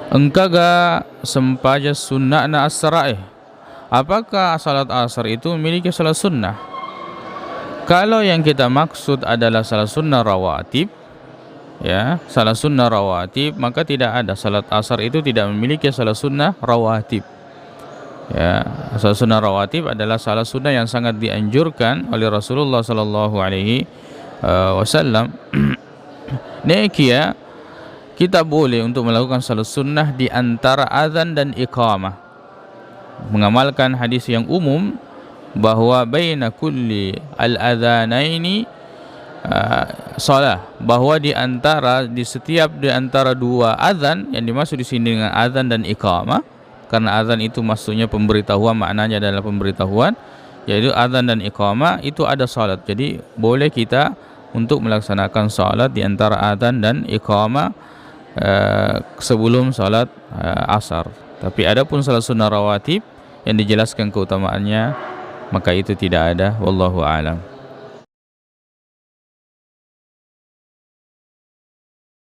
engkaga sempaja sunnah na as-saraih. Apakah salat asar itu memiliki salat sunnah? Kalau yang kita maksud adalah salat sunnah rawatib, ya, salat sunnah rawatib, maka tidak ada, salat asar itu tidak memiliki salat sunnah rawatib. Ya, salat sunnah rawatib adalah salat sunnah yang sangat dianjurkan oleh Rasulullah sallallahu alaihi wasallam. Nekia kita boleh untuk melakukan salat sunnah di antara azan dan iqamah, mengamalkan hadis yang umum bahwa baina kulli al-adzanaini salah, bahwa di setiap dua azan, yang dimaksud di sini dengan azan dan iqamah, karena azan itu maksudnya pemberitahuan, maknanya adalah pemberitahuan, yaitu azan dan iqamah itu ada salat. Jadi boleh kita untuk melaksanakan salat di antara azan dan iqamah sebelum salat asar. Tapi adapun salat sunnah rawatib yang dijelaskan keutamaannya, maka itu tidak ada. Wallahu a'lam.